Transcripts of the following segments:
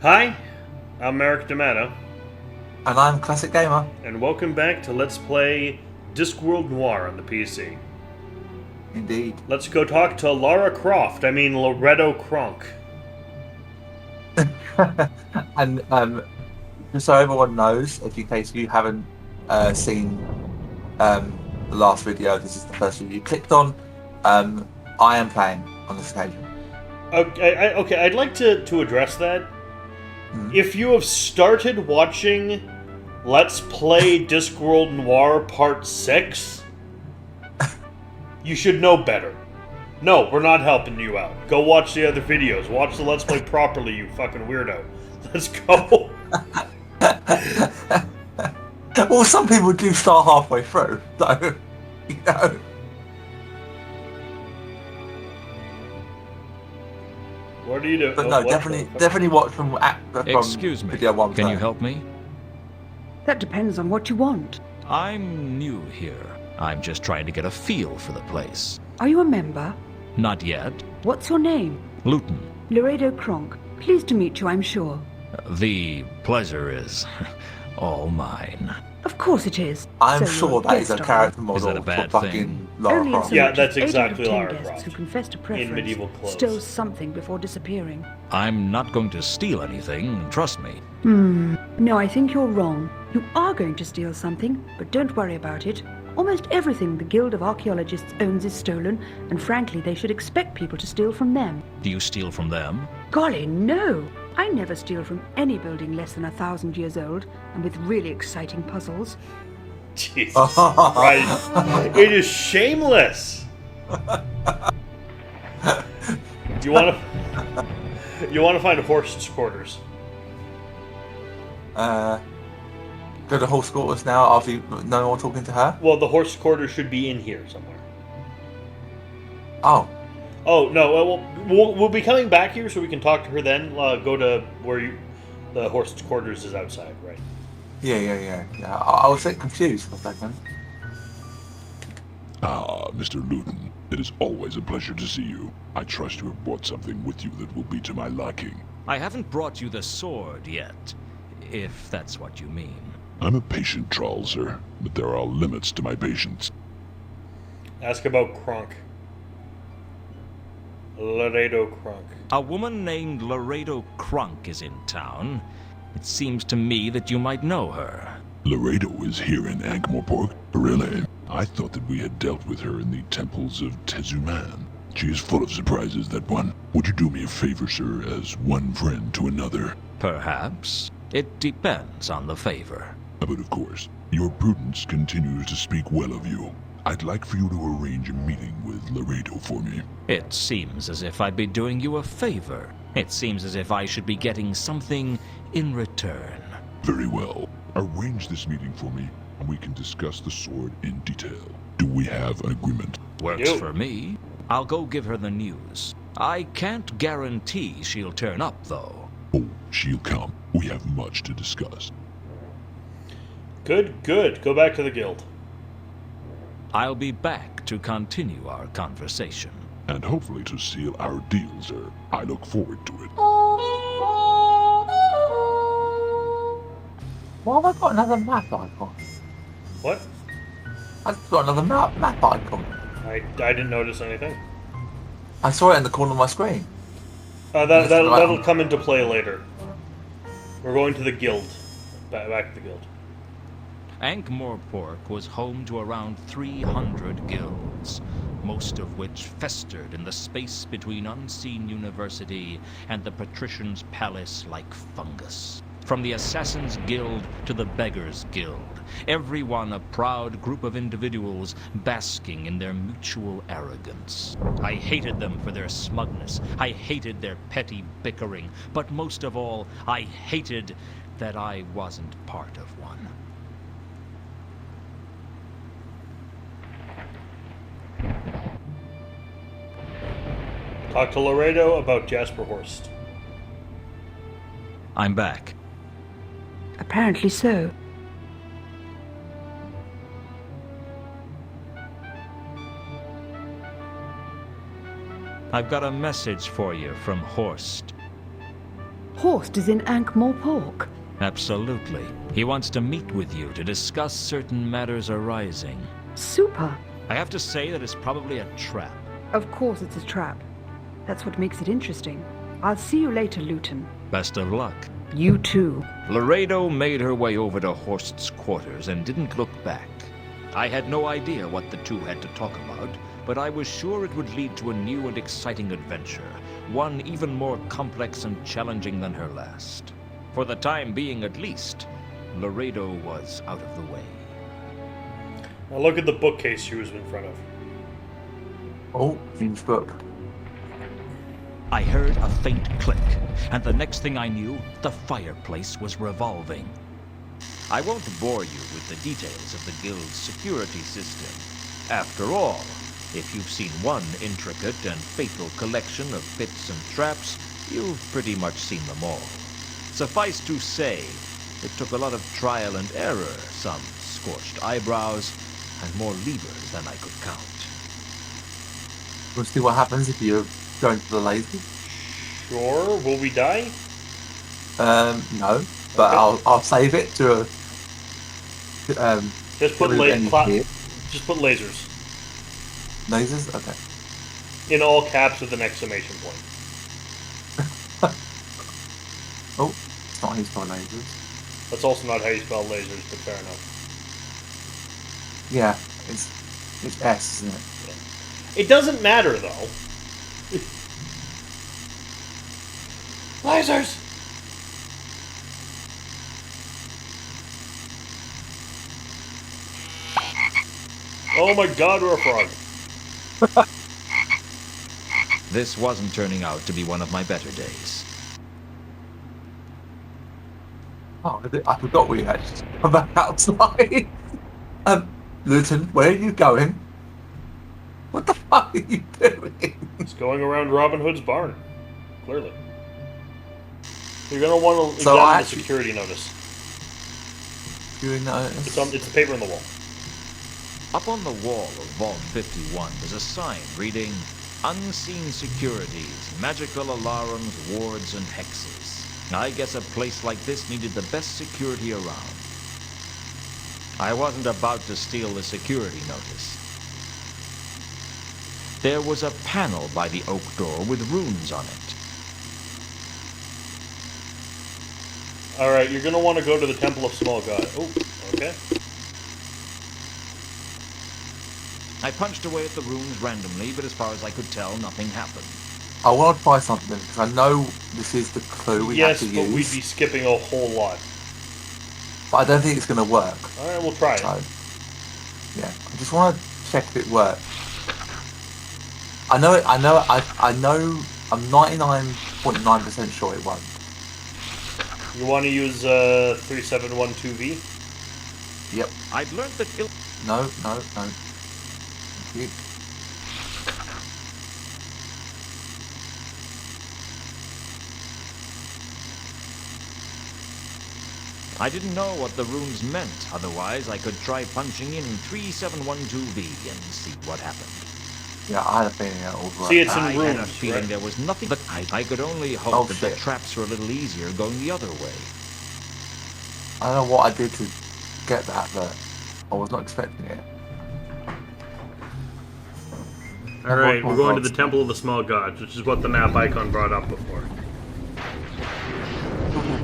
Hi, I'm Eric D'Amato, And I'm Classic Gamer. and welcome back to Let's Play Discworld Noir on the PC. Indeed. Let's go talk to Loretto Kronk. And just so everyone knows, if in case you haven't seen the last video, this is the first video you clicked on. I am playing on this occasion. Okay, I'd like to address that. If you have started watching Let's Play Discworld Noir Part 6, you should know better. No, we're not helping you out. Go watch the other videos. Watch the Let's Play properly, you fucking weirdo. Let's go. Well, some people do start halfway through, so you know. What do you do? But no, definitely watch from Excuse me. video one. Can you help me? That depends on what you want. I'm new here. I'm just trying to get a feel for the place. Are you a member? Not yet. What's your name? Lewton. Laredo Kronk. Pleased to meet you, I'm sure. The pleasure is all mine. Of course it is. I'm So sure you're that is a guest character on. model Is that a for bad fucking thing? Lara Only Croft. Yeah, much that's as 8 out of exactly 10 Lara guests Croft. who confessed a preference medieval clothes. stole something before disappearing. I'm not going to steal anything, trust me. No, I think you're wrong. You are going to steal something, but don't worry about it. Almost everything the Guild of Archaeologists owns is stolen, and frankly, they should expect people to steal from them. Do you steal from them? Golly, no! I never steal from any building less than 1,000 years old, and with really exciting puzzles. Jesus Christ. It is shameless. You want to find horse's quarters. Go to horse quarters now after you no more talking to her. Well, the horse quarters should be in here somewhere. Oh, Oh no, we'll be coming back here so we can talk to her then. Go to where the horse's quarters is outside, right? yeah. I was a bit confused for a second. Ah, Mr. Lewton, it is always a pleasure to see you. I trust you have brought something with you that will be to my liking. I haven't brought you the sword yet, if that's what you mean. I'm a patient troll, sir, but there are limits to my patience. Ask about Kronk. Laredo Kronk. A woman named Laredo Kronk is in town. It seems to me that you might know her. Laredo is here in Ankh-Morpork? Really? I thought that we had dealt with her in the temples of Tezuman. She is full of surprises, that one. Would you do me a favor, sir, as one friend to another? Perhaps. It depends on the favor. But of course, your prudence continues to speak well of you. I'd like for you to arrange a meeting with Laredo for me. It seems as if I'd be doing you a favor. It seems as if I should be getting something in return. Very well. Arrange this meeting for me, and we can discuss the sword in detail. Do we have an agreement? Works Yo. for me. I'll go give her the news. I can't guarantee she'll turn up, though. Oh, she'll come. We have much to discuss. Good. Go back to the guild. I'll be back to continue our conversation. And hopefully to seal our deal, sir. I look forward to it. Why have I got another map icon? What? I've got another map icon. I didn't notice anything. I saw it in the corner of my screen. That'll come into play later. We're going to the guild. Back to the guild. Ankh-Morpork was home to around 300 guilds, most of which festered in the space between Unseen University and the Patrician's Palace like fungus. From the Assassin's Guild to the Beggar's Guild, everyone a proud group of individuals basking in their mutual arrogance. I hated them for their smugness. I hated their petty bickering. But most of all, I hated that I wasn't part of one. Talk to Laredo about Jasper Horst. I'm back. Apparently so. I've got a message for you from Horst. Horst is in Ankh-Morpork. Absolutely. He wants to meet with you to discuss certain matters arising. Super. I have to say that it's probably a trap. Of course it's a trap. That's what makes it interesting. I'll see you later, Lewton. Best of luck. You too. Laredo made her way over to Horst's quarters and didn't look back. I had no idea what the two had to talk about, but I was sure it would lead to a new and exciting adventure, one even more complex and challenging than her last. For the time being, at least, Laredo was out of the way. Now look at the bookcase she was in front of. Oh, Fiend's book. I heard a faint click, and the next thing I knew, the fireplace was revolving. I won't bore you with the details of the Guild's security system. After all, if you've seen one intricate and fatal collection of pits and traps, you've pretty much seen them all. Suffice to say, it took a lot of trial and error, some scorched eyebrows, and more levers than I could count. We'll see what happens if you go into the laser. Sure. Will we die? No, but Okay. I'll save it to Just put just put lasers lasers. Okay. in all caps with an exclamation point. Oh, it's not his spell lasers. That's also not how you spell lasers, but fair enough. Yeah, it's S, isn't it? It doesn't matter though. Lasers. Oh my God, we're a frog. This wasn't turning out to be one of my better days. Oh, I forgot we had to come back outside. Lewton, where are you going? What the fuck are you doing? It's going around Robin Hood's barn. Clearly. You're gonna want to So examine I the security notice. Doing It's the paper on the wall. Up on the wall of Vault 51 was a sign reading, "Unseen securities, magical alarms, wards, and hexes." I guess a place like this needed the best security around. I wasn't about to steal the security notice. There was a panel by the oak door with runes on it. Alright, you're gonna want to go to the Temple of Small God. Oh, okay. I punched away at the runes randomly, but as far as I could tell, nothing happened. I want to try something because I know this is the clue we Yes, have to but use. we'd be skipping a whole lot. But I don't think it's going to work. Alright, we'll try it. So, yeah, I just want to check if it works. I know. I'm 99.9% sure it won't. You want to use 3712V? Yep. I'd learned that No. You- I didn't know what the runes meant. Otherwise, I could try punching in 3712V and see what happened. Yeah, I had a feeling it would work. See, it's in I had a runes, feeling right? there was nothing, but I could only hope Oh, that the shit. traps were a little easier going the other way. I don't know what I did to get that, but I was not expecting it. Alright, we're going to the Temple of the Small Gods, which is what the map icon brought up before.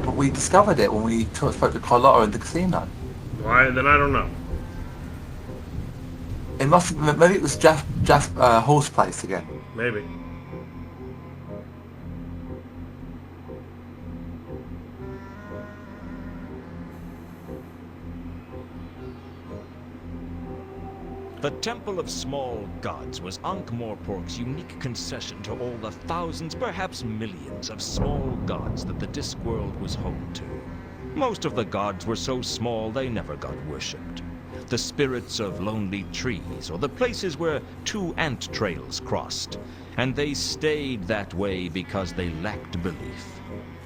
But we discovered it when we spoke to Carlotta in the casino. Why? Then I don't know. It must. Maybe it was Hall's place again. Maybe. The Temple of Small Gods was Ankh-Morpork's unique concession to all the thousands, perhaps millions, of small gods that the Discworld was home to. Most of the gods were so small they never got worshipped. The spirits of lonely trees, or the places where two ant trails crossed, and they stayed that way because they lacked belief.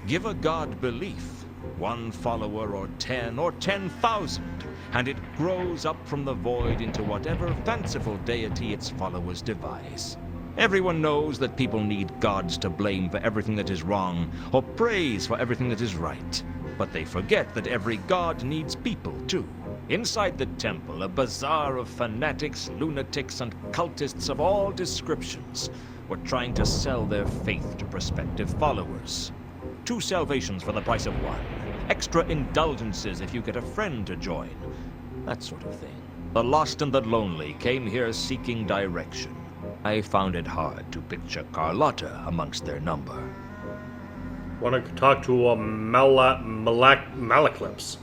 Give a god belief, one follower or 10 or 10,000, and it grows up from the void into whatever fanciful deity its followers devise. Everyone knows that people need gods to blame for everything that is wrong, or praise for everything that is right. But they forget that every god needs people, too. Inside the temple, a bazaar of fanatics, lunatics, and cultists of all descriptions were trying to sell their faith to prospective followers. 2 salvations for the price of 1. Extra indulgences if you get a friend to join. That sort of thing. The lost and the lonely came here seeking direction. I found it hard to picture Carlotta amongst their number. Want to talk to Malaclips?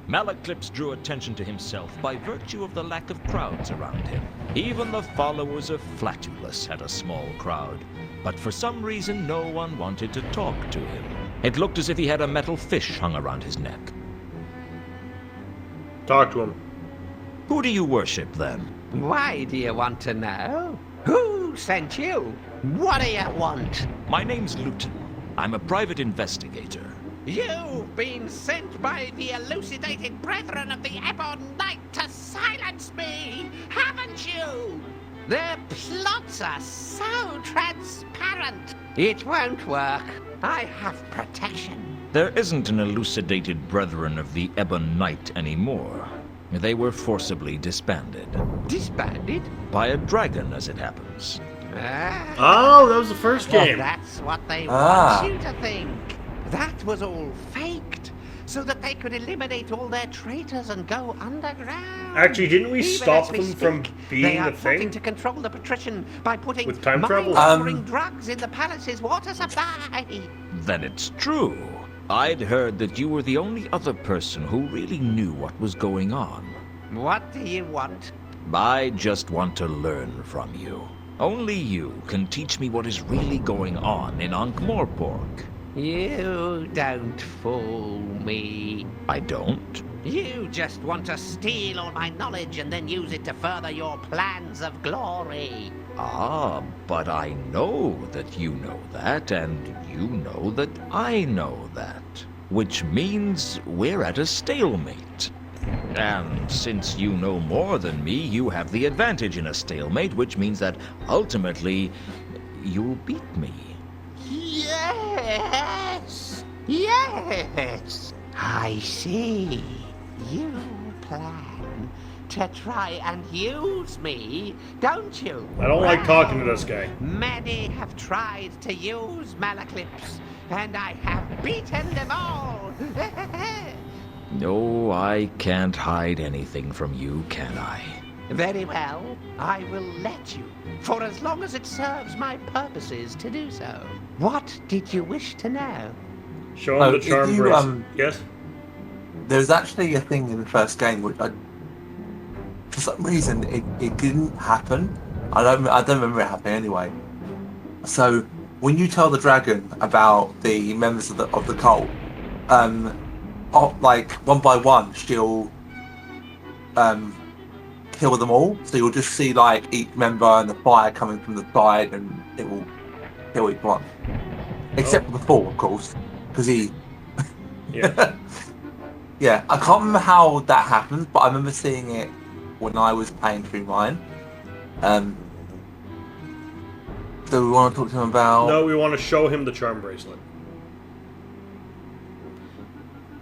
Malaclips drew attention to himself by virtue of the lack of crowds around him. Even the followers of Flatulus had a small crowd, but for some reason no one wanted to talk to him. It looked as if he had a metal fish hung around his neck. Talk to him. Who do you worship, then? Why do you want to know? Who sent you? What do you want? My name's Lewton. I'm a private investigator. You've been sent by the elucidated brethren of the Ebon Knight to silence me, haven't you? Their plots are so transparent. It won't work. I have protection. There isn't an elucidated brethren of the Ebon Knight anymore. They were forcibly disbanded. Disbanded? By a dragon, as it happens. Oh, that was the first Well, game. that's what they want you to think. That was all faked, so that they could eliminate all their traitors and go underground. Actually, didn't we Even stop as we them speak, from they being are the plotting thing? to control the patrician by putting With time travel? mind-altering drugs in the palace's water supply. Then it's true. I'd heard that you were the only other person who really knew what was going on. What do you want? I just want to learn from you. Only you can teach me what is really going on in Ankh-Morpork. You don't fool me. I don't. You just want to steal all my knowledge and then use it to further your plans of glory. Ah, but I know that you know that, and you know that I know that. Which means we're at a stalemate. And since you know more than me, you have the advantage in a stalemate, which means that ultimately you'll beat me. Yes! Yes! I see. You plan to try and use me, don't you? I don't like talking to this guy. Many have tried to use Malaclips, and I have beaten them all. No, I can't hide anything from you, can I? Very well, I will let you, for as long as it serves my purposes to do so. What did you wish to know? Show him the charm if you, bracelet. Yes? There's actually a thing in the first game which for some reason it didn't happen. I don't remember it happening anyway. So when you tell the dragon about the members of the cult, like one by one she'll kill them all. So you'll just see like each member and the fire coming from the side, and it will kill each one, except for the four, of course, because he. Yeah. Yeah, I can't remember how that happened, but I remember seeing it when I was playing through mine. So we want to talk to him about... No, we want to show him the charm bracelet.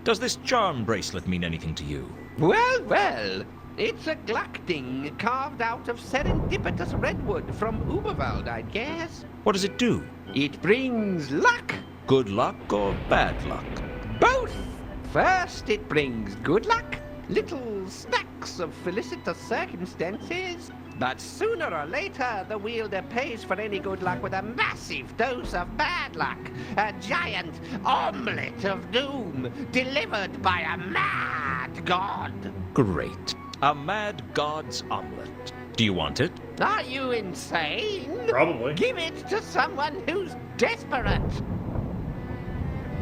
Does this charm bracelet mean anything to you? Well, well, it's a Gluckding carved out of serendipitous redwood from Uberwald, I guess. What does it do? It brings luck. Good luck or bad luck? Both. First, it brings good luck, little snacks of felicitous circumstances. But sooner or later, the wielder pays for any good luck with a massive dose of bad luck. A giant omelette of doom, delivered by a mad god. Great. A mad god's omelet. Do you want it? Are you insane? Probably. Give it to someone who's desperate.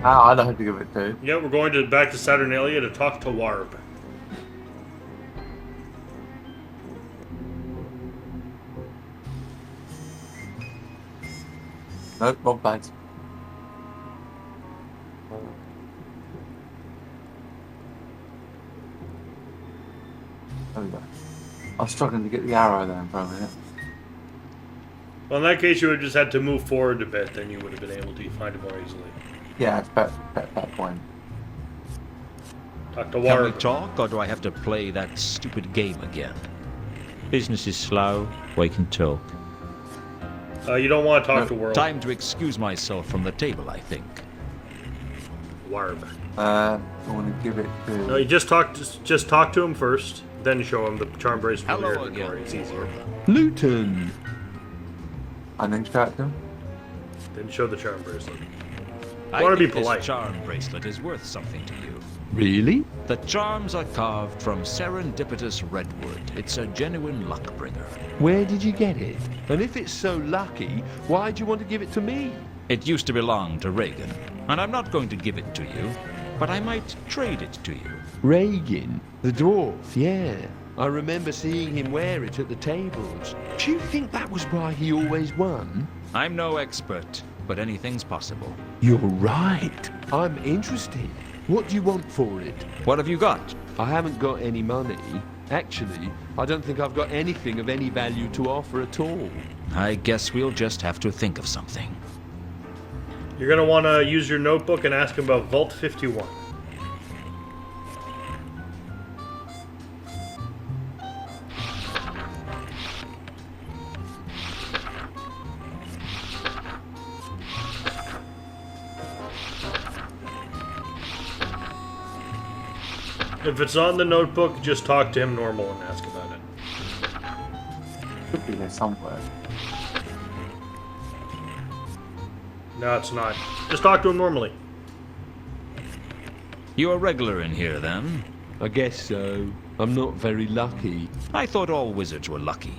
I know who to give it to. Yeah, we're going back to Saturnalia to talk to Warb. Nope, wrong place. There we go. I was struggling to get the arrow there for a minute. Well, in that case, you would have just had to move forward a bit, then you would have been able to find it more easily. Yeah, it's that point. Talk to Can we Warren. talk, or do I have to play that stupid game again? Business is slow. We can talk. You don't want to talk to World. Time to excuse myself from the table, I think. Warb. I want to give it to... No, you just talk to him first, then show him the charm bracelet from your Hello inventory. again. It's easier. Lewton! And then show it to him. Then show the charm bracelet. I wanna be think this polite. charm bracelet is worth something to you. Really? The charms are carved from serendipitous redwood. It's a genuine luck bringer. Where did you get it? And if it's so lucky, why do you want to give it to me? It used to belong to Reagan, and I'm not going to give it to you, but I might trade it to you. Reagan, the dwarf, yeah. I remember seeing him wear it at the tables. Do you think that was why he always won? I'm no expert, but anything's possible. You're right. I'm interested. What do you want for it? What have you got? I haven't got any money. Actually, I don't think I've got anything of any value to offer at all. I guess we'll just have to think of something. You're going to want to use your notebook and ask him about Vault 51. If it's not in the notebook, just talk to him normal and ask about it. Could be there somewhere. No, it's not. Just talk to him normally. You're a regular in here, then? I guess so. I'm not very lucky. I thought all wizards were lucky.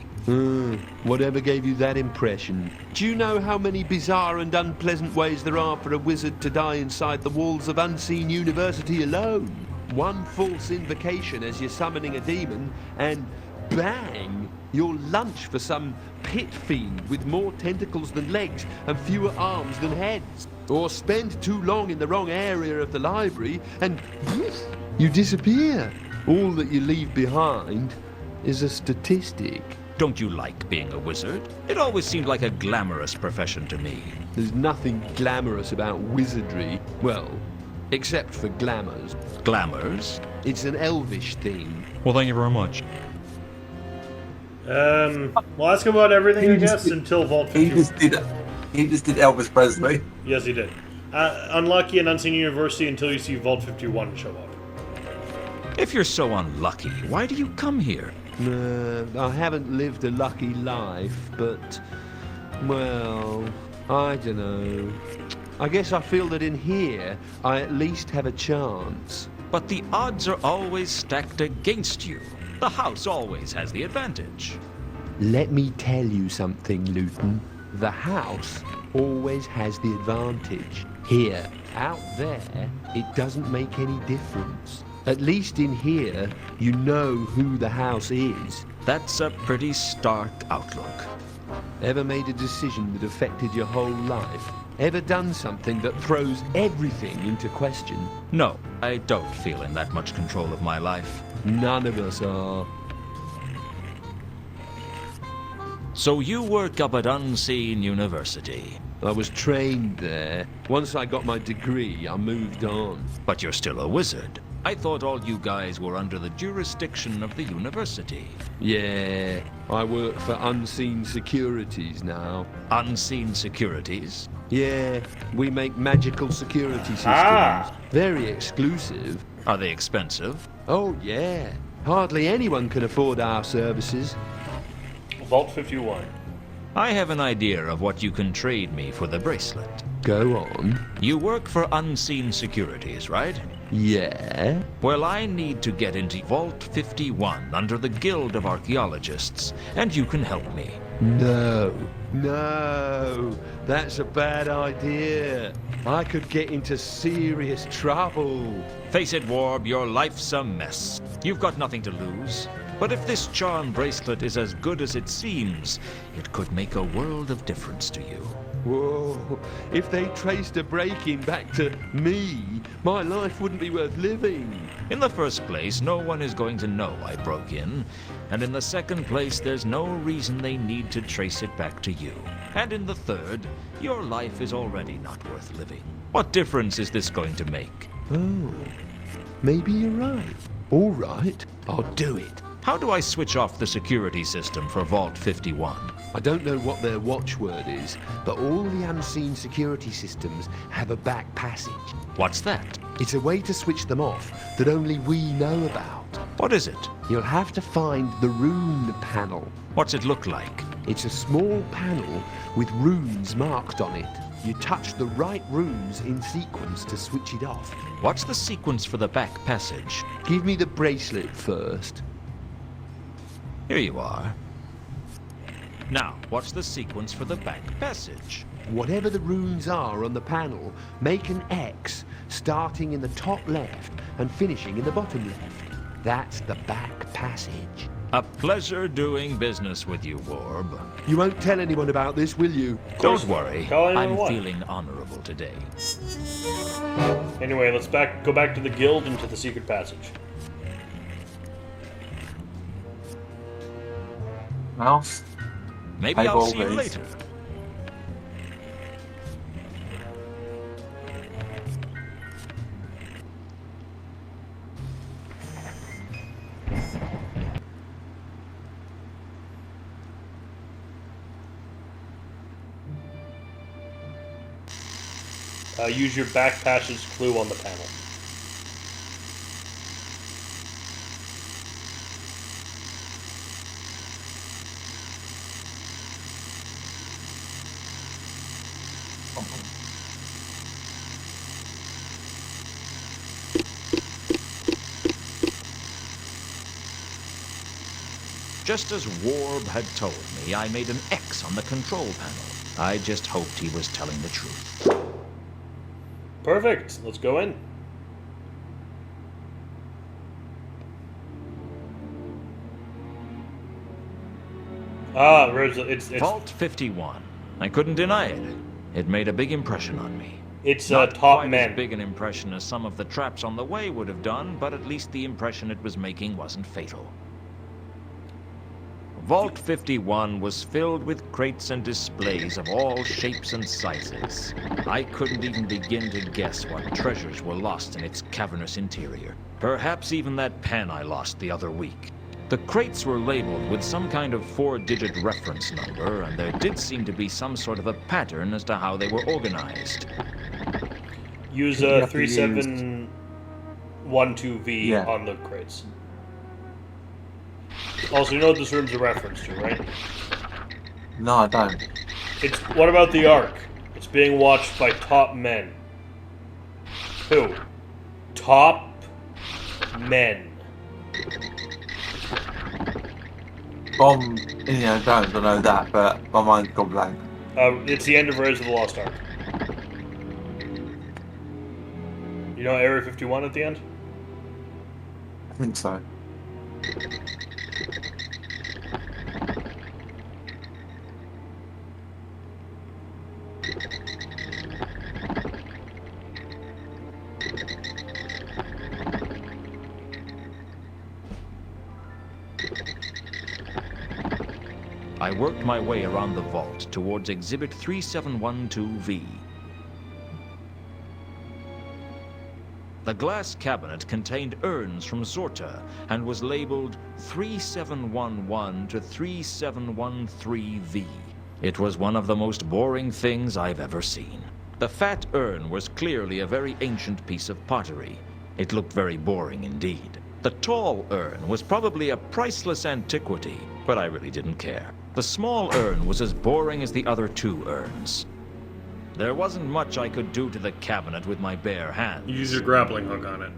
Whatever gave you that impression? Do you know how many bizarre and unpleasant ways there are for a wizard to die inside the walls of Unseen University alone? One false invocation as you're summoning a demon, and bang! You're lunch for some pit fiend with more tentacles than legs and fewer arms than heads. Or spend too long in the wrong area of the library and poof, you disappear. All that you leave behind is a statistic. Don't you like being a wizard? It always seemed like a glamorous profession to me. There's nothing glamorous about wizardry. Well, except for glamours. Glamours? It's an elvish thing. Well, thank you very much. We'll ask him about everything, I guess, until Vault 51. He just did Elvis Presley. Yes, he did. Unlucky and Unseen University until you see Vault 51 show up. If you're so unlucky, why do you come here? I haven't lived a lucky life, but, well, I don't know. I guess I feel that in here, I at least have a chance. But the odds are always stacked against you. The house always has the advantage. Let me tell you something, Lewton. The house always has the advantage. Here, out there, it doesn't make any difference. At least in here, you know who the house is. That's a pretty stark outlook. Ever made a decision that affected your whole life? Ever done something that throws everything into question? No, I don't feel in that much control of my life. None of us are. So you work up at Unseen University. I was trained there. Once I got my degree, I moved on. But you're still a wizard. I thought all you guys were under the jurisdiction of the university. Yeah, I work for Unseen Securities now. Unseen Securities? Yeah, we make magical security systems. Ah. Very exclusive. Are they expensive? Oh, yeah. Hardly anyone can afford our services. Vault 51. I have an idea of what you can trade me for the bracelet. Go on. You work for Unseen Securities, right? Yeah? Well, I need to get into Vault 51 under the Guild of Archaeologists, and you can help me. No. That's a bad idea. I could get into serious trouble. Face it, Warb, your life's a mess. You've got nothing to lose. But if this charm bracelet is as good as it seems, it could make a world of difference to you. Whoa, if they traced a break-in back to me, my life wouldn't be worth living. In the first place, no one is going to know I broke in. And in the second place, there's no reason they need to trace it back to you. And in the third, your life is already not worth living. What difference is this going to make? Oh, maybe you're right. All right, I'll do it. How do I switch off the security system for Vault 51? I don't know what their watchword is, but all the unseen security systems have a back passage. What's that? It's a way to switch them off that only we know about. What is it? You'll have to find the rune panel. What's it look like? It's a small panel with runes marked on it. You touch the right runes in sequence to switch it off. What's the sequence for the back passage? Give me the bracelet first. Here you are. Now, what's the sequence for the back passage? Whatever the runes are on the panel, make an X starting in the top left and finishing in the bottom left. That's the back passage. A pleasure doing business with you, Warb. You won't tell anyone about this, will you? Don't worry, Tell anyone I'm what? feeling honorable today. Anyway, let's go back to the guild and to the secret passage. Mouse? Maybe Hey, I'll see you Volvies. later. Use your back passage clue on the panel. Just as Warb had told me, I made an X on the control panel. I just hoped he was telling the truth. Perfect. Let's go in. Ah, it's Vault 51. I couldn't deny it. It made a big impression on me. it's Not top quite men. as big an impression as some of the traps on the way would have done, but at least the impression it was making wasn't fatal. Vault 51 was filled with crates and displays of all shapes and sizes. I couldn't even begin to guess what treasures were lost in its cavernous interior. Perhaps even that pen I lost the other week. The crates were labeled with some kind of 4-digit reference number, and there did seem to be some sort of a pattern as to how they were organized. Use You have to 3712V Yeah. on the crates. Also, you know what this room's a reference to, right? No, I don't. It's what about the Ark? It's being watched by top men. Who? Top men. Indiana Jones, I know that, but my mind's gone blank. It's the end of Rise of the Lost Ark. You know Area 51 at the end? I think so. I worked my way around the vault towards Exhibit 3712V. The glass cabinet contained urns from Zorta and was labeled 3711 to 3713V. It was one of the most boring things I've ever seen. The fat urn was clearly a very ancient piece of pottery. It looked very boring indeed. The tall urn was probably a priceless antiquity, but I really didn't care. The small urn was as boring as the other two urns. There wasn't much I could do to the cabinet with my bare hands. Use your grappling hook on it.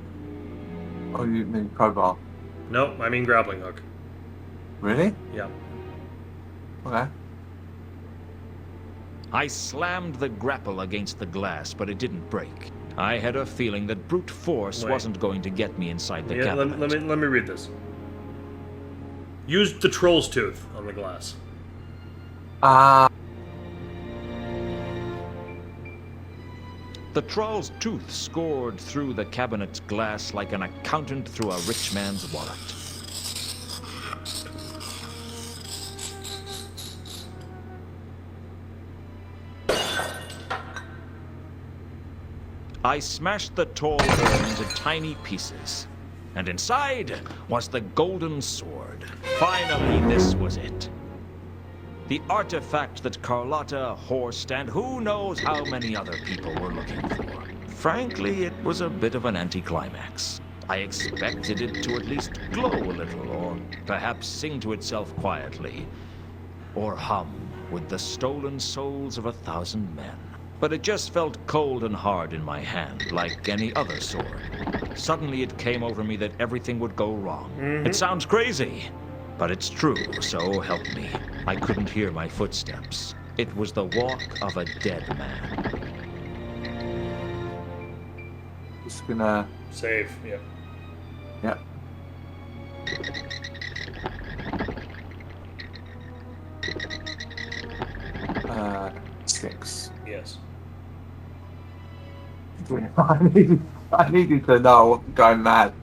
Oh, you mean crowbar? No, I mean grappling hook. Really? Yeah. Okay. I slammed the grapple against the glass, but it didn't break. I had a feeling that brute force Wait. wasn't going to get me inside the Yeah, cabinet. let me read this. Use the troll's tooth on the glass. The troll's tooth scored through the cabinet's glass like an accountant through a rich man's wallet. I smashed the tall urn into tiny pieces, and inside was the golden sword. Finally, this was it. The artifact that Carlotta, Horst, and who knows how many other people were looking for. Frankly, it was a bit of an anticlimax. I expected it to at least glow a little, or perhaps sing to itself quietly, or hum with the stolen souls of 1,000 men. But it just felt cold and hard in my hand, like any other sword. Suddenly it came over me that everything would go wrong. It sounds crazy, but it's true, so help me. I couldn't hear my footsteps. It was the walk of a dead man. Just gonna... Save, yep. Yep. 6. Yes. I needed to know I'm going mad.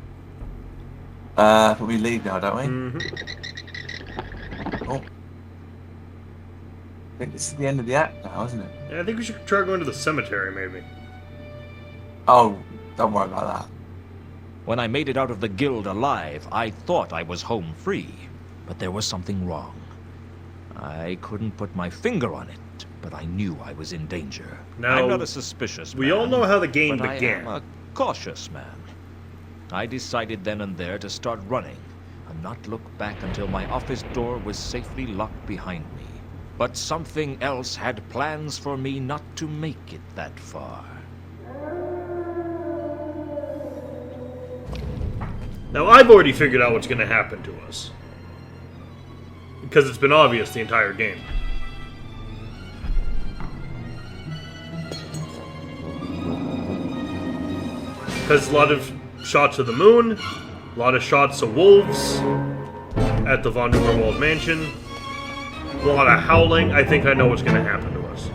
But we leave now, don't we? Oh. I think this is the end of the act now, isn't it? Yeah, I think we should try going to the cemetery, maybe. Oh, don't worry about that. When I made it out of the guild alive, I thought I was home free. But there was something wrong. I couldn't put my finger on it, but I knew I was in danger. Now, I'm not a suspicious man. We all know how the game but began. I am a cautious man. I decided then and there to start running, and not look back until my office door was safely locked behind me. But something else had plans for me not to make it that far. Now, I've already figured out what's going to happen to us. Because it's been obvious the entire game. Because a lot of shots of the moon, a lot of shots of wolves at the Von Neuberwald mansion, a lot of howling. I think I know what's going to happen to us.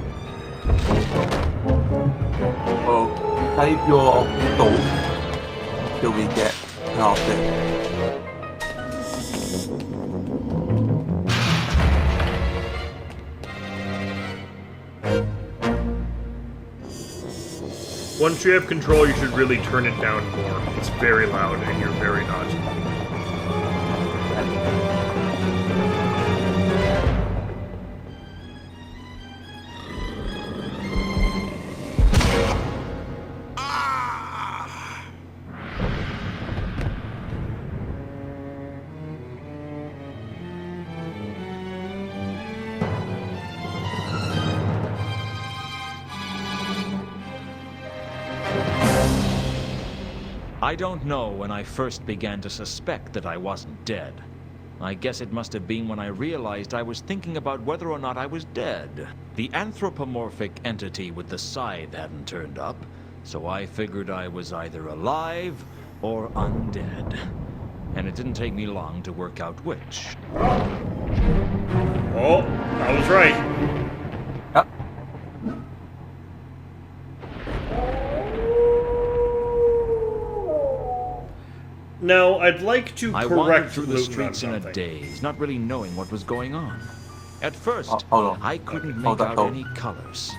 Well, save your thought till we get past it. Once you have control, you should really turn it down more. It's very loud and you're very not. I don't know when I first began to suspect that I wasn't dead. I guess it must have been when I realized I was thinking about whether or not I was dead. The anthropomorphic entity with the scythe hadn't turned up, so I figured I was either alive or undead. And it didn't take me long to work out which. Oh, I was right. Yep. Now, I'd like to I wandered correct through the Lewton streets in on a something. daze, not really knowing what was going on. At first, hold on. I couldn't Hold make on, out hold. any colors.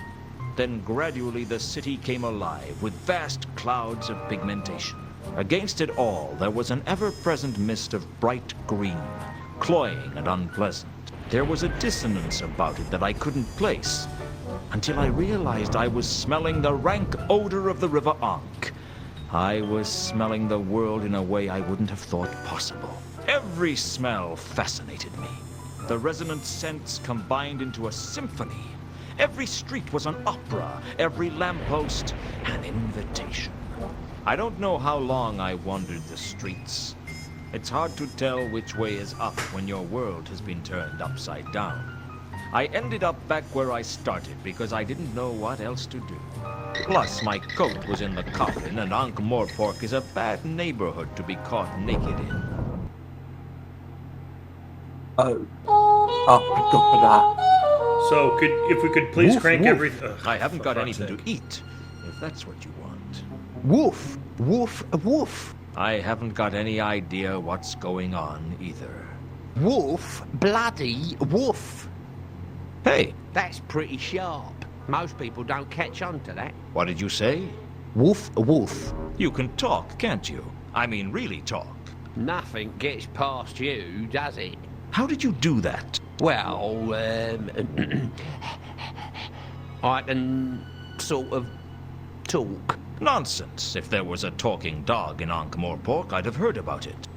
Then gradually the city came alive with vast clouds of pigmentation. Against it all, there was an ever-present mist of bright green, cloying and unpleasant. There was a dissonance about it that I couldn't place, until I realized I was smelling the rank odor of the River Ankh. I was smelling the world in a way I wouldn't have thought possible. Every smell fascinated me. The resonant scents combined into a symphony. Every street was an opera, every lamppost an invitation. I don't know how long I wandered the streets. It's hard to tell which way is up when your world has been turned upside down. I ended up back where I started because I didn't know what else to do. Plus, my coat was in the coffin, and Ankh-Morpork is a bad neighborhood to be caught naked in. Oh, I got that. So, if we could please Woof, crank woof. everything... I haven't got anything to eat. If if that's what you want. Woof, woof, woof. I haven't got any idea what's going on either. Woof, bloody woof. Hey, That's pretty sharp. Most people don't catch on to that. what did you say? Woof, woof. You can talk, can't you? I mean, really talk. Nothing gets past you, does it? How did you do that? Well, I can sort of talk. Nonsense. If there was a talking dog in Ankh-Morpork, I'd have heard about it.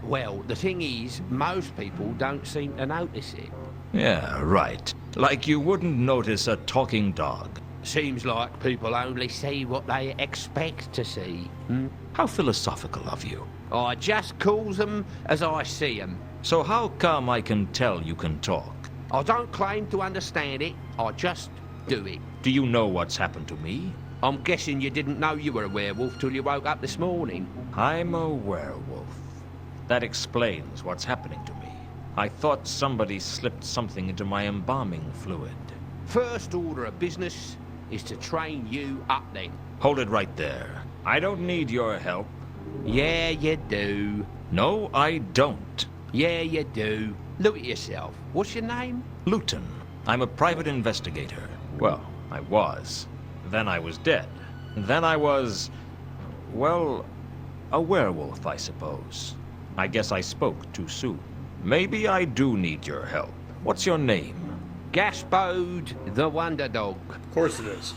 Well, the thing is, most people don't seem to notice it. Yeah, right. Like you wouldn't notice a talking dog. Seems like people only see what they expect to see. How philosophical of you. I just calls them as I see them. So how come I can tell you can talk? I don't claim to understand it, I just do it. Do you know what's happened to me? I'm guessing you didn't know you were a werewolf till you woke up this morning. I'm a werewolf. That explains what's happening to me. I thought somebody slipped something into my embalming fluid. First order of business is to train you up then. Hold it right there. I don't need your help. Yeah, you do. No, I don't. Yeah, you do. Look at yourself. What's your name? Lewton. I'm a private investigator. Well, I was. Then I was dead. Then I was... well, a werewolf, I suppose. I guess I spoke too soon. Maybe I do need your help. What's your name? Gaspode the Wonder Dog. Of course it is.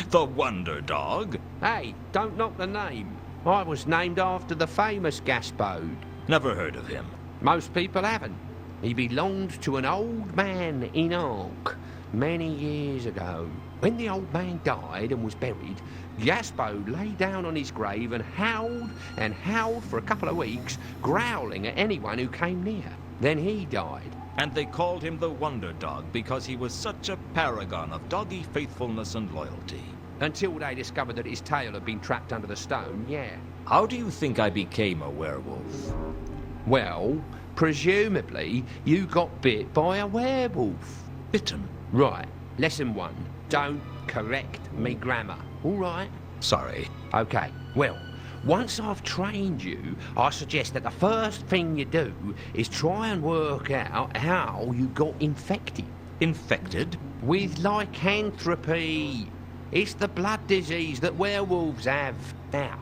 The Wonder Dog? Hey, don't knock the name. I was named after the famous Gaspode. Never heard of him. Most people haven't. He belonged to an old man in Ankh many years ago. When the old man died and was buried, Gaspode lay down on his grave and howled for a couple of weeks, growling at anyone who came near. Then he died. And they called him the Wonder Dog because he was such a paragon of doggy faithfulness and loyalty. Until they discovered that his tail had been trapped under the stone, yeah. How do you think I became a werewolf? Well, presumably you got bit by a werewolf. Bitten? Right, lesson 1. Don't correct me grammar, all right? Sorry. Okay, well, once I've trained you, I suggest that the first thing you do is try and work out how you got infected. Infected? With lycanthropy. It's the blood disease that werewolves have. Now,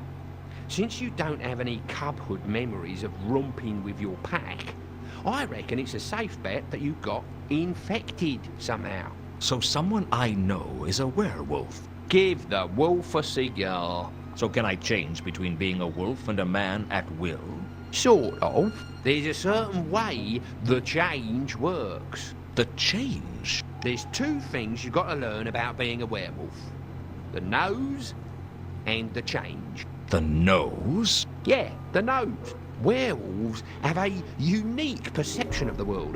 since you don't have any cubhood memories of romping with your pack, I reckon it's a safe bet that you got infected somehow. So someone I know is a werewolf. Give the wolf a cigar. So can I change between being a wolf and a man at will? Sort of. There's a certain way the change works. The change? There's 2 things you've got to learn about being a werewolf. The nose and the change. The nose? Yeah, the nose. Werewolves have a unique perception of the world,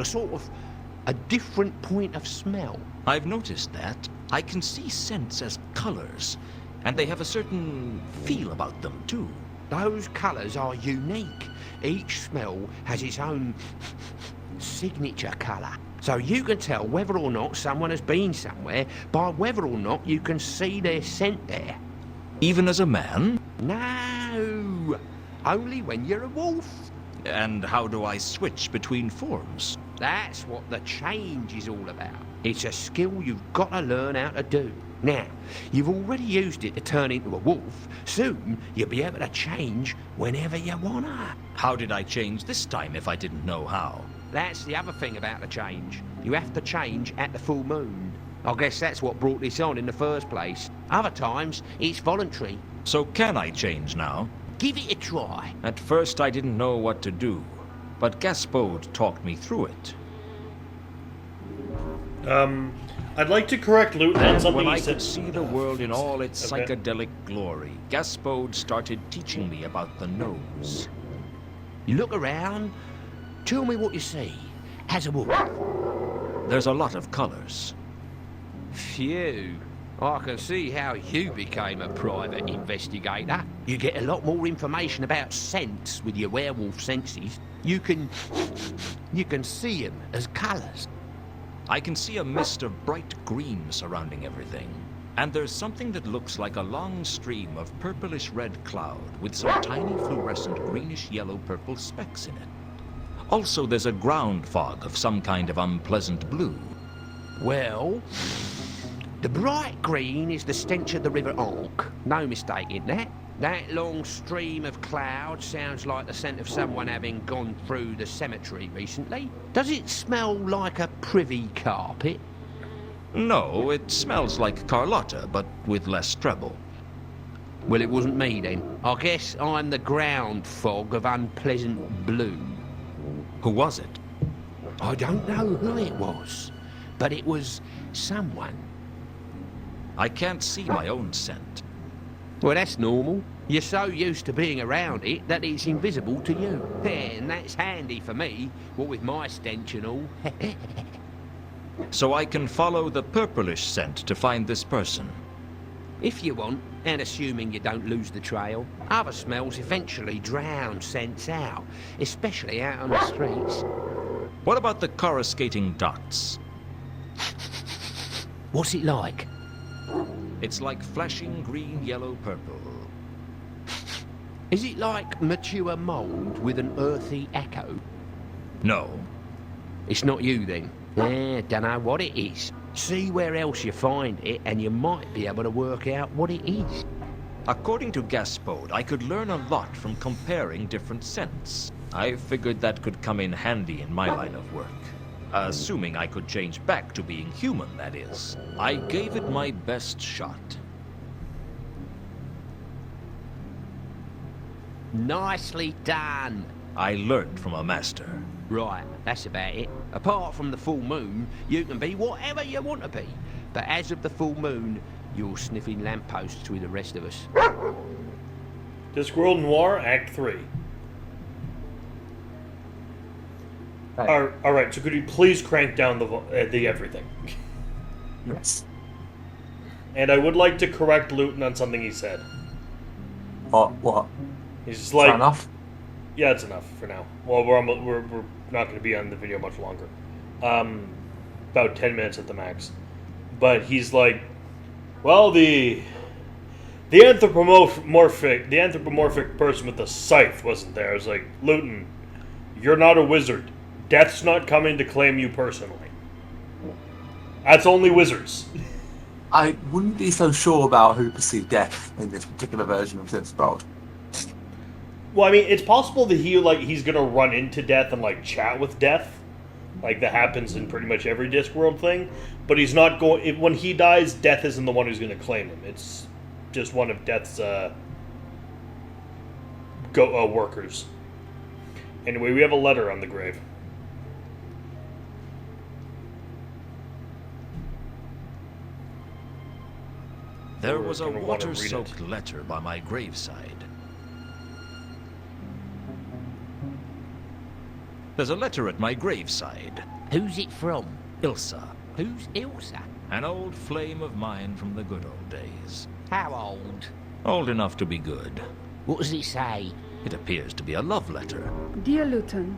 a different point of smell. I've noticed that. I can see scents as colors, and they have a certain feel about them, too. Those colours are unique. Each smell has its own signature colour. So you can tell whether or not someone has been somewhere by whether or not you can see their scent there. Even as a man? No, only when you're a wolf. And how do I switch between forms? That's what the change is all about. It's a skill you've got to learn how to do. Now, you've already used it to turn into a wolf. Soon, you'll be able to change whenever you wanna. How did I change this time if I didn't know how? That's the other thing about the change. You have to change at the full moon. I guess that's what brought this on in the first place. Other times, it's voluntary. So can I change now? Give it a try. At first I didn't know what to do, but Gaspode talked me through it. I'd like to correct Lewton on something When he I said. could see the world in all its Okay. psychedelic glory, Gaspode started teaching me about the nose. You look around, tell me what you see. As a wolf. There's a lot of colors. Phew. I can see how you became a private investigator. You get a lot more information about scents with your werewolf senses. You can see them as colours. I can see a mist of bright green surrounding everything. And there's something that looks like a long stream of purplish-red cloud with some tiny fluorescent greenish-yellow-purple specks in it. Also, there's a ground fog of some kind of unpleasant blue. Well, the bright green is the stench of the River Ark. No mistake in that. That long stream of cloud sounds like the scent of someone having gone through the cemetery recently. Does it smell like a privy carpet? No, it smells like Carlotta, but with less treble. Well, it wasn't me then. I guess I'm the ground fog of unpleasant blue. Who was it? I don't know who it was, but it was someone. I can't see my own scent. Well, that's normal. You're so used to being around it that it's invisible to you. And that's handy for me, what with my stench and all. So I can follow the purplish scent to find this person. If you want, and assuming you don't lose the trail, other smells eventually drown scents out, especially out on the streets. What about the coruscating dots? What's it like? It's like flashing green, yellow, purple. Is it like mature mould with an earthy echo? No. It's not you then? Dunno what it is. See where else you find it and you might be able to work out what it is. According to Gaspode, I could learn a lot from comparing different scents. I figured that could come in handy in my line of work. Assuming I could change back to being human, that is. I gave it my best shot. Nicely done. I learned from a master. Right, that's about it. Apart from the full moon, you can be whatever you want to be. But as of the full moon, you're sniffing lampposts with the rest of us. Discworld Noir, Act 3. Alright, so could you please crank down the everything? Yes. And I would like to correct Lewton on something he said. What? He's just Is like... that enough? Yeah, it's enough for now. Well, we're not going to be on the video much longer. About 10 minutes at the max. But he's like, well, the anthropomorphic person with the scythe wasn't there. I was like, Lewton, you're not a wizard. Death's not coming to claim you personally. That's only wizards. I wouldn't be so sure about who perceived death in this particular version of Discworld. Well, I mean, it's possible that he's gonna run into death and chat with death, like that happens in pretty much every Discworld thing. But he's not going. When he dies, death isn't the one who's gonna claim him. It's just one of death's workers. Anyway, we have a letter on the grave. There was a water-soaked letter by my graveside. There's a letter at my graveside. Who's it from? Ilsa. Who's Ilsa? An old flame of mine from the good old days. How old? Old enough to be good. What does it say? It appears to be a love letter. Dear Lewton,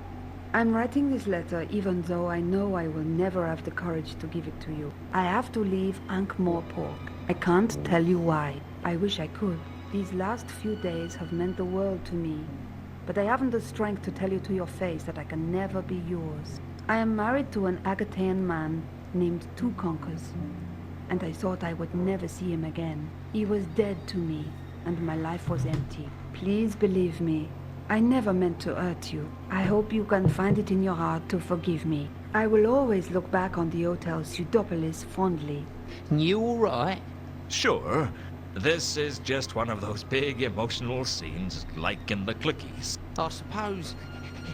I'm writing this letter even though I know I will never have the courage to give it to you. I have to leave Ankh-Morpork. I can't tell you why. I wish I could. These last few days have meant the world to me. But I haven't the strength to tell you to your face that I can never be yours. I am married to an Agatean man named Two Conkers, and I thought I would never see him again. He was dead to me, and my life was empty. Please believe me. I never meant to hurt you. I hope you can find it in your heart to forgive me. I will always look back on the Hotel Pseudopolis fondly. You all right? Sure. This is just one of those big emotional scenes, like in the Clickies. I suppose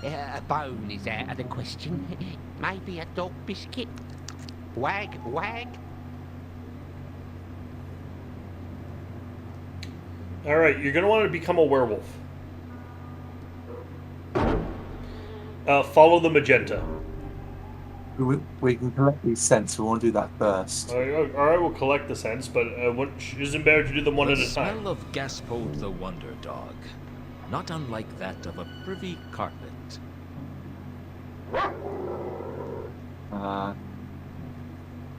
a bone is out of the question. Maybe a dog biscuit. Wag, wag. Alright, you're going to want to become a werewolf. Follow the magenta. We can collect these scents. We want to do that first. Alright, we'll collect the scents, but isn't better to do them one at a time. The smell of Gaspode the Wonder Dog. Not unlike that of a privy carpet. Uh,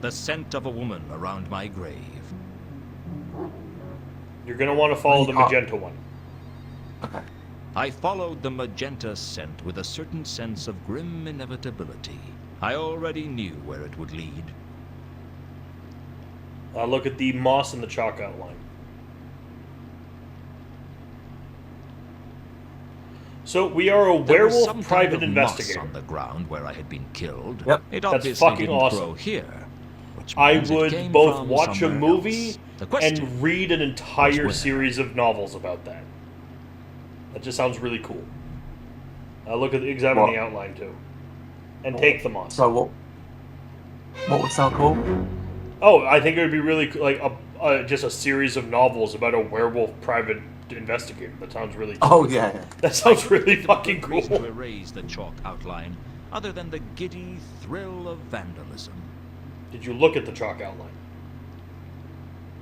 The scent of a woman around my grave. You're going to want to follow the magenta one. Okay. I followed the magenta scent with a certain sense of grim inevitability. I already knew where it would lead. Look at the moss and the chalk outline. So we are a There was werewolf some private kind of investigator. moss on the ground where I had been killed. Yep. It That's obviously fucking didn't awesome. grow here. Which I means it would came both from watch a somewhere movie else. The question and read an entire where? series of novels about that. That just sounds really cool. Examine What? the outline too, and take the moss. So what would sound cool? Oh, I think it would be really like just a series of novels about a werewolf private investigator. That sounds really cool. Oh yeah. That sounds really Think of a fucking good reason to cool. erase the chalk outline, other than the giddy thrill of vandalism. Did you look at the chalk outline?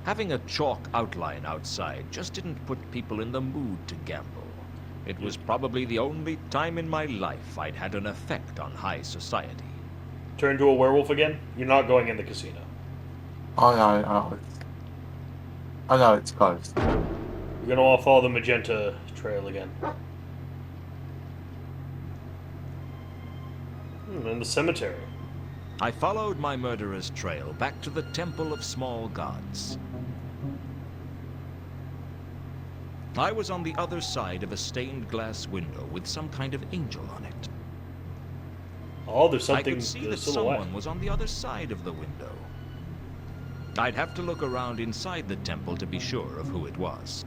Having a chalk outline outside just didn't put people in the mood to gamble. It was probably the only time in my life I'd had an effect on high society. Turn to a werewolf again? You're not going in the casino. I know it's closed. You're gonna want to follow the magenta trail again. And the cemetery. I followed my murderer's trail back to the Temple of Small Gods. I was on the other side of a stained glass window with some kind of angel on it. Oh, there's I something. could see a that silhouette. someone was on the other side of the window. I'd have to look around inside the temple to be sure of who it was.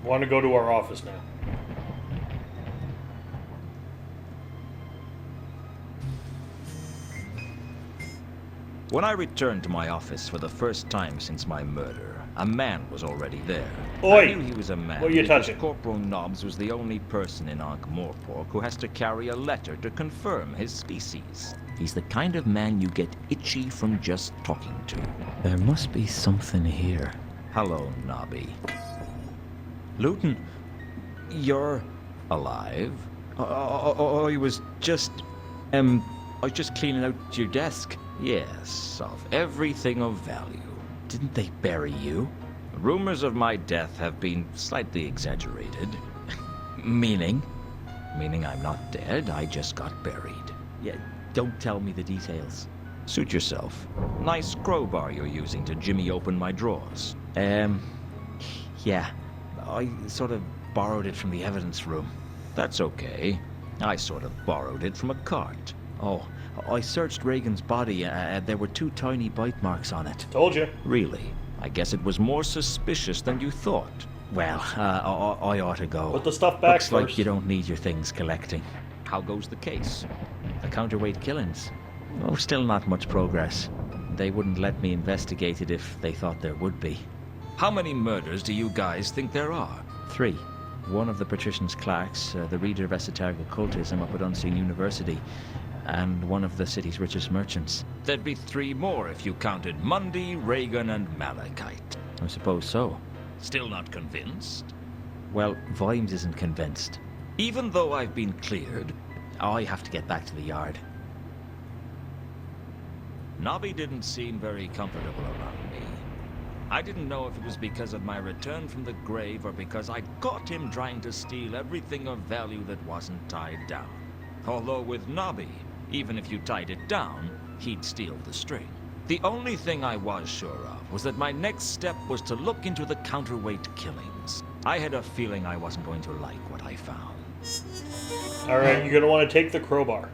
Want to go to our office now? When I returned to my office for the first time since my murder, a man was already there. Oi! I knew he was a man What are you because touching? Corporal Nobbs was the only person in Ankh-Morpork who has to carry a letter to confirm his species. He's the kind of man you get itchy from just talking to. There must be something here. Hello, Nobby. Lewton, you're alive? I was just cleaning out your desk. Yes, of everything of value. Didn't they bury you? Rumors of my death have been slightly exaggerated. Meaning? Meaning I'm not dead, I just got buried. Yeah, don't tell me the details. Suit yourself. Nice crowbar you're using to jimmy open my drawers. Yeah. I sort of borrowed it from the evidence room. That's okay. I sort of borrowed it from a cart. Oh, I searched Reagan's body. There were 2 tiny bite marks on it. Told you. Really? I guess it was more suspicious than you thought. Well, I ought to go. Put the stuff back Looks first. like you don't need your things collecting. How goes the case? The counterweight killings? Oh, still not much progress. They wouldn't let me investigate it if they thought there would be. How many murders do you guys think there are? 3. One of the patrician's clerks, the reader of esoteric occultism up at Unseen University, and one of the city's richest merchants. There'd be 3 more if you counted Mundy, Reagan, and Malachite. I suppose so. Still not convinced? Well, Vimes isn't convinced. Even though I've been cleared, I have to get back to the yard. Nobby didn't seem very comfortable around me. I didn't know if it was because of my return from the grave or because I'd caught him trying to steal everything of value that wasn't tied down. Although with Nobby, even if you tied it down, he'd steal the string. The only thing I was sure of was that my next step was to look into the counterweight killings. I had a feeling I wasn't going to like what I found. Alright, you're going to want to take the crowbar.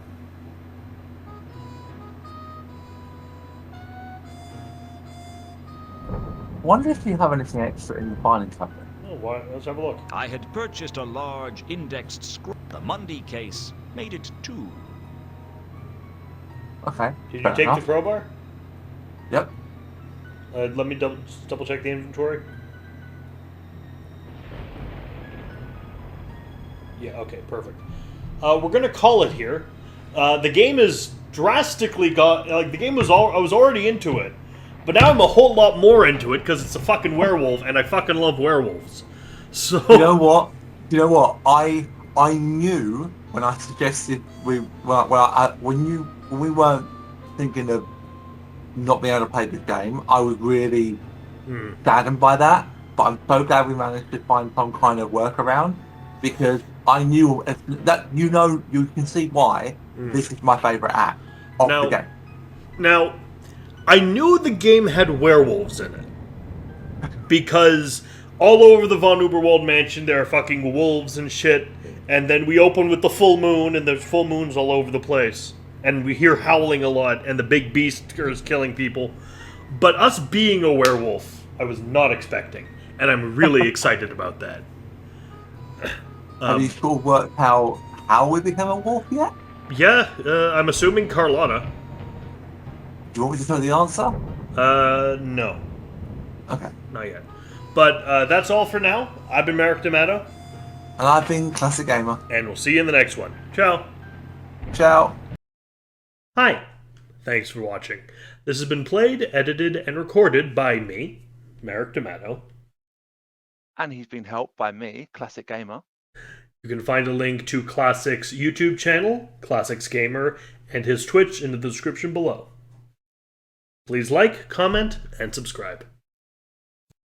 Wonder if you have anything extra in the filing cabinet. Oh, why? Let's have a look. I had purchased a large indexed scroll. The Mundy case made it 2. Okay. Did you fair take enough. the crowbar? Yep. Let me double check the inventory. Yeah, okay, perfect. We're gonna call it here. The game is drastically the game was I was already into it, but now I'm a whole lot more into it because it's a fucking werewolf, and I fucking love werewolves. So You know what? I knew when I suggested when we weren't thinking of not being able to play this game, I was really saddened by that. But I'm so glad we managed to find some kind of workaround, because I knew that you can see why this is my favorite act of the game. Now, I knew the game had werewolves in it because all over the Von Uberwald mansion there are fucking wolves and shit. And then we open with the full moon, and there's full moons all over the place. And we hear howling a lot, and the big beast is killing people. But us being a werewolf, I was not expecting. And I'm really excited about that. Have you sort of worked out how we became a wolf yet? Yeah, I'm assuming Carlotta. Do you want me to know the answer? No. Okay. Not yet. But that's all for now. I've been Merrick D'Amato. And I've been Classic Gamer. And we'll see you in the next one. Ciao. Ciao. Hi. Thanks for watching. This has been played, edited, and recorded by me, Merrick D'Amato. And he's been helped by me, Classic Gamer. You can find a link to Classic's YouTube channel, Classics Gamer, and his Twitch in the description below. Please like, comment, and subscribe.